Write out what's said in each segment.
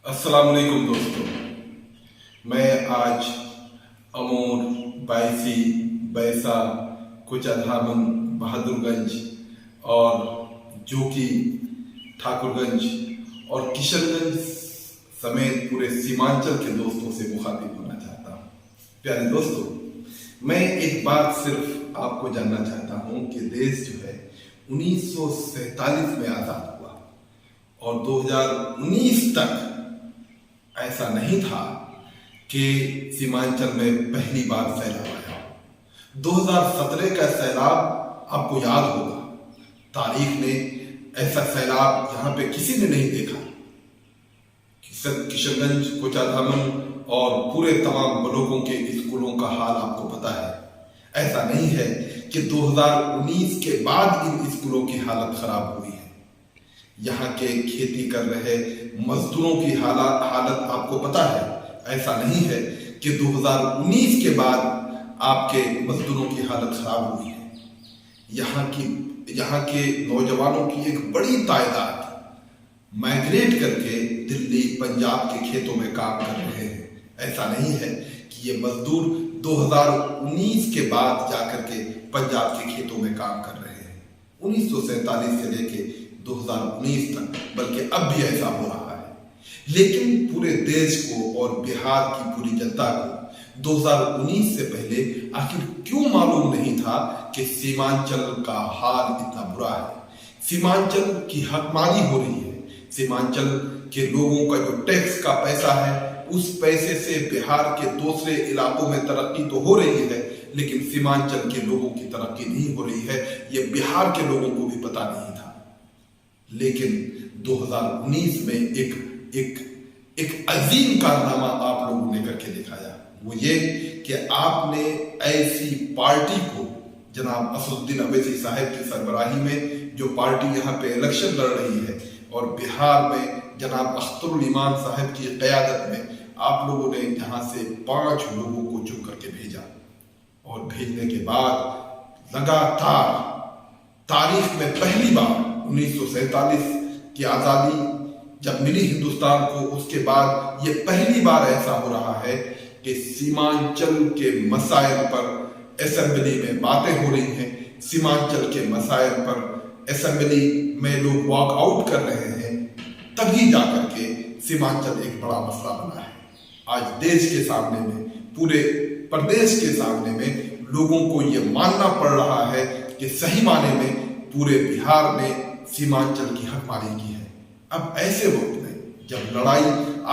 अस्सलाम वालेकुम दोस्तों, मैं आज अमूर, बायसी, बैसा, कुचाधामन, बहादुरगंज और जोकी, ठाकुरगंज और किशनगंज समेत पूरे सीमांचल के दोस्तों से मुखातिब होना चाहता हूँ। प्यारे दोस्तों, मैं एक बात सिर्फ आपको जानना चाहता हूँ कि देश जो है 1947 में आज़ाद हुआ और 2019 तक ऐसा नहीं था कि सीमांचल में पहली बार सैलाब आया। 2017 का सैलाब आपको याद होगा, तारीख में ऐसा सैलाब यहाँ पे किसी ने नहीं देखा। किशनगंज, कोचाधामन और पूरे तमाम ब्लॉकों के स्कूलों का हाल आपको पता है। ऐसा नहीं है कि 2019 के बाद इन स्कूलों की हालत खराब हुई है। यहाँ के खेती कर रहे मजदूरों की हालत आपको पता है। ऐसा नहीं है कि 2019 के बाद आपके मजदूरों की हालत खराब हुई है। यहाँ के नौजवानों की एक बड़ी तादाद माइग्रेट करके दिल्ली, पंजाब के खेतों में काम कर रहे हैं। ऐसा नहीं है कि ये मजदूर 2019 के बाद जाकर के पंजाब के खेतों में काम कर रहे हैं। 1947 से लेके 2019 तक, बल्कि अब भी ऐसा हो रहा है। लेकिन पूरे देश को और बिहार की पूरी जनता को 2019 से पहले आखिर क्यों मालूम नहीं था कि सीमांचल का हाल इतना बुरा है। सीमांचल की हकमानी हो रही है। सीमांचल के लोगों का जो टैक्स का पैसा है, उस पैसे से बिहार के दूसरे इलाकों में तरक्की तो हो रही है, लेकिन सीमांचल के लोगों की तरक्की नहीं हो रही है। ये बिहार के लोगों को भी पता नहीं था। लेकिन 2019 में एक अजीम कारनामा आप लोगों ने करके दिखाया। वो ये कि आपने ऐसी पार्टी को, जनाब असदुद्दीन अवैसी साहब की सरबराही में जो पार्टी यहाँ पे इलेक्शन लड़ रही है, और बिहार में जनाब अख्तरुल इमान साहब की क़यादत में आप लोगों ने यहाँ से 5 लोगों को चुन करके भेजा। और भेजने के बाद लगातार तारीख में पहली बार 1947 की आज़ादी जब मिली हिंदुस्तान को, उसके बाद ये पहली बार ऐसा हो रहा है कि सीमांचल के मसाइल पर असेंबली में बातें हो रही हैं। सीमांचल के मसाइल पर असेंबली में लोग वॉकआउट कर रहे हैं। तभी जाकर के सीमांचल एक बड़ा मसला बना है। आज देश के सामने में, पूरे प्रदेश के सामने में लोगों को ये मानना पड़ रहा है कि सही माने में पूरे बिहार में सीमांचल की हकमानी की है। अब ऐसे वक्त में जब लड़ाई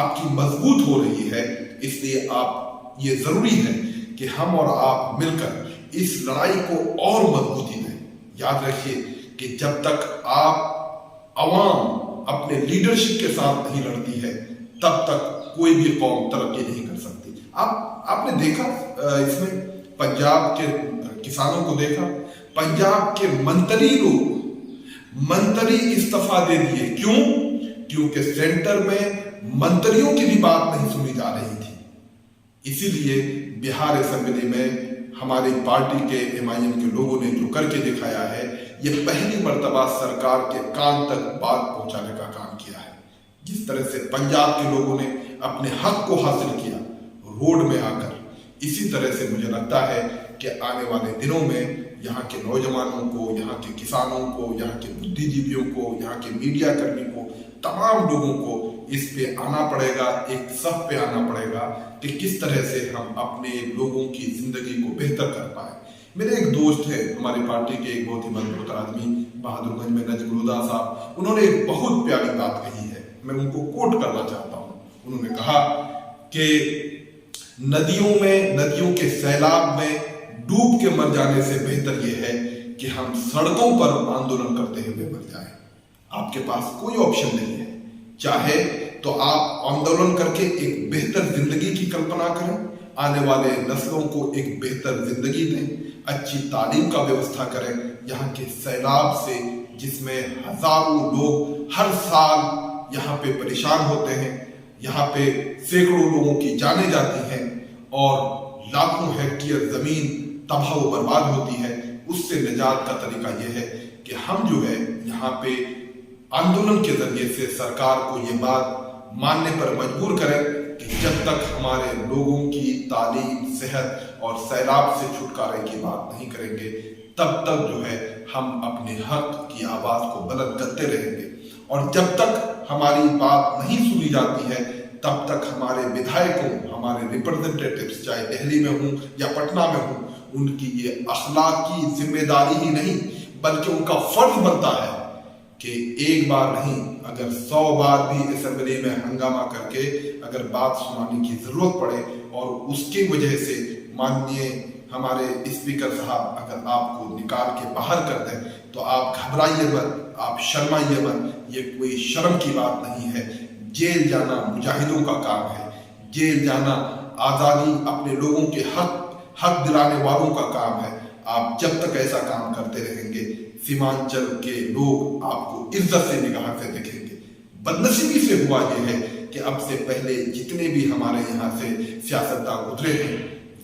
आपकी मजबूत हो रही है, इसलिए आप ये जरूरी है कि हम और आप मिलकर इस लड़ाई को और मजबूती दें। याद रखिए कि जब तक आप अवाम अपने लीडरशिप के साथ नहीं लड़ती है, तब तक कोई भी कौम तरक्की नहीं कर सकती। आपने देखा, इसमें पंजाब के किसानों को देखा, पंजाब के मंत्री इस्तीफा दे दिए। क्यों? क्योंकि सेंटर में मंत्रियों की भी बात नहीं सुनी जा रही थी। इसीलिए बिहार असेंबली में हमारी पार्टी के MIM के लोगों ने जो करके दिखाया है, ये पहली मर्तबा सरकार के कान तक बात पहुंचाने का काम किया है। जिस तरह से पंजाब के लोगों ने अपने हक को हासिल किया रोड में आकर, इसी तरह से मुझे लगता है कि आने वाले दिनों में यहाँ के नौजवानों को, यहाँ के किसानों को, यहाँ के बुद्धिजीवियों को, यहाँ के मीडिया कर्मी को, तमाम लोगों को इस पे आना पड़ेगा, एक सफ पे आना पड़ेगा कि किस तरह से हम अपने लोगों की जिंदगी को बेहतर कर पाए। मेरे एक दोस्त है, हमारी पार्टी के एक बहुत ही मजबूत आदमी, बहादुरगंज में नजमुल्लाह साहब, उन्होंने एक बहुत प्यारी बात कही है, मैं उनको कोट करना चाहता हूँ। उन्होंने कहा कि नदियों के सैलाब में डूब के मर जाने से बेहतर यह है कि हम सड़कों पर आंदोलन करते हुए मर जाएं। आपके पास कोई ऑप्शन नहीं है। चाहे तो आप आंदोलन करके एक बेहतर जिंदगी की कल्पना करें, आने वाले नस्लों को एक बेहतर जिंदगी दें, अच्छी तालीम का व्यवस्था करें। यहाँ के सैलाब से, जिसमें हजारों लोग हर साल यहाँ पे परेशान होते हैं, यहाँ पे सैकड़ों लोगों की जानें जाती हैं और लाखों हेक्टेयर जमीन तबाह व बर्बाद होती है, उससे निजात का तरीका यह है कि हम जो है यहाँ पे आंदोलन के जरिए से सरकार को ये बात मानने पर मजबूर करें कि जब तक हमारे लोगों की तालीम, सेहत और सैलाब से छुटकारे की बात नहीं करेंगे, तब तक जो है हम अपने हक की आवाज को बुलंद करते रहेंगे। और जब तक हमारी बात नहीं सुनी जाती है, तब तक हमारे विधायकों, हमारे रिप्रेजेंटेटिव्स, चाहे दिल्ली में हूं या पटना में हूं, उनकी ये अखलाकी जिम्मेदारी ही नहीं बल्कि उनका फर्ज बनता है कि एक बार नहीं, अगर 100 बार भी असेंबली में हंगामा करके अगर बात सुनाने की जरूरत पड़े और उसकी वजह से माननीय हमारे स्पीकर साहब अगर आपको निकाल के बाहर कर दें, तो आप घबराइए मत, आप शर्माइए मत। ये कोई शर्म की बात नहीं है। जेल जाना मुजाहिदों का काम है। जेल जाना आजादी, अपने लोगों के हक दिलाने वालों का काम है। आप जब तक ऐसा काम करते रहेंगे, सीमांचल के लोग आपको इज्जत से निगाह से देखेंगे। बदनसीबी से हुआ यह है कि अब से पहले जितने भी हमारे यहाँ से सियासतदान गुजरे हैं,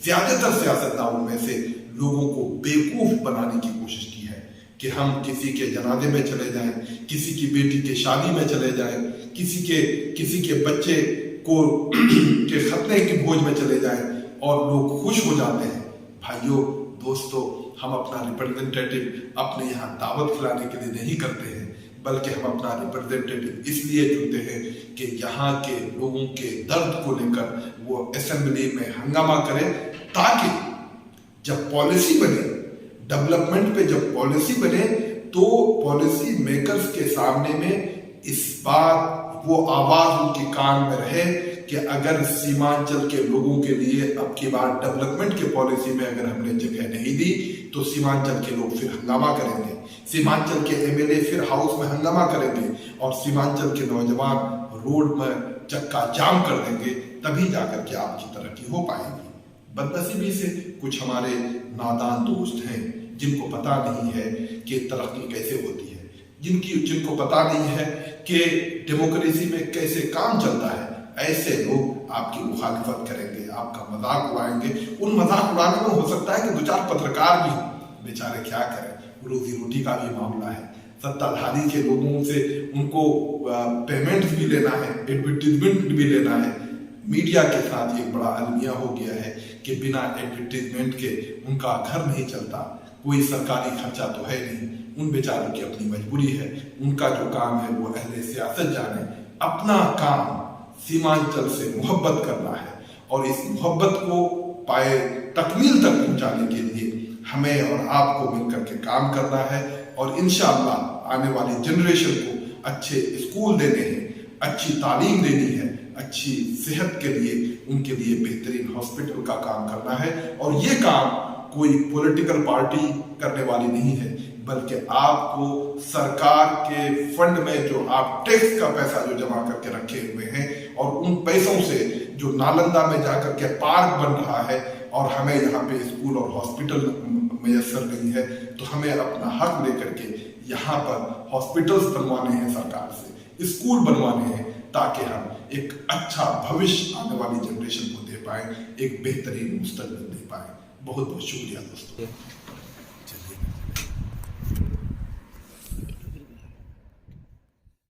ज्यादातर सियासतदानों में से लोगों को बेवकूफ बनाने की कोशिश की है कि हम किसी के जनाजे में चले जाएं, किसी की बेटी के शादी में चले जाएं, किसी के बच्चे को के खतने की भोज में चले जाएं और लोग खुश हो जाते हैं। भाइयों, दोस्तों, हम अपना रिप्रेजेंटेटिव अपने यहाँ दावत खिलाने के लिए नहीं करते हैं, बल्कि हम अपना रिप्रेजेंटेटिव इसलिए चुनते हैं कि यहाँ के लोगों के दर्द को लेकर वो असेंबली में हंगामा करें, ताकि जब पॉलिसी बने, डेवलपमेंट पे जब पॉलिसी बने, तो पॉलिसी मेकर्स के सामने में इस बार वो आवाज उनके कान में रहे कि अगर सीमांचल के लोगों के लिए अब की बार डेवलपमेंट के पॉलिसी में अगर हमने जगह नहीं दी, तो सीमांचल के लोग फिर हंगामा करेंगे, सीमांचल के एमएलए फिर हाउस में हंगामा करेंगे और सीमांचल के नौजवान रोड में चक्का जाम कर देंगे। तभी जाकर के आपकी तरक्की हो पाएगी। बदनसीबी से कुछ हमारे नादान दोस्त हैं जिनको पता नहीं है कि तरक्की कैसे होती है, जिनको पता नहीं है कि डेमोक्रेसी में कैसे काम चलता है। ऐसे लोग आपकी मुखालिफत करेंगे, आपका मजाक उड़ाएंगे। उन मजाक उड़ाने में हो सकता है कि 2-4 पत्रकार भी बेचारे क्या करें, रोजी रोटी का भी मामला है, सत्ताधारी के लोगों से उनको पेमेंट्स भी लेना है, एडवर्टीजमेंट भी लेना है। मीडिया के साथ एक बड़ा अलमिया हो गया है कि बिना एडवर्टीजमेंट के उनका घर नहीं चलता, कोई सरकारी खर्चा तो है नहीं। उन बेचारों की अपनी मजबूरी है, उनका जो काम है वो अहले सियासत जाने। अपना काम सीमांचल से मोहब्बत करना है और इस मोहब्बत को पाए तकमील तक पहुंचाने के लिए हमें और आपको मिलकर के काम करना है। और इंशाअल्लाह आने वाली जनरेशन को अच्छे स्कूल देने हैं, अच्छी तालीम देनी है, अच्छी सेहत के लिए उनके लिए बेहतरीन हॉस्पिटल का काम करना है। और ये काम कोई पॉलिटिकल पार्टी करने वाली नहीं है, बल्कि आपको सरकार के फंड में जो आप टैक्स का पैसा जो जमा करके रखे हुए हैं और उन पैसों से जो नालंदा में जाकर के पार्क बन रहा है और हमें यहाँ पे स्कूल और हॉस्पिटल मैसर नहीं है, तो हमें अपना हक लेकर के यहाँ पर हॉस्पिटल्स बनवाने हैं, सरकार से स्कूल बनवाने हैं, ताकि हम एक अच्छा भविष्य आने वाली जनरेशन को दे पाए, एक बेहतरीन मुस्तकबिल दे पाए। बहुत बहुत शुक्रिया दोस्तों।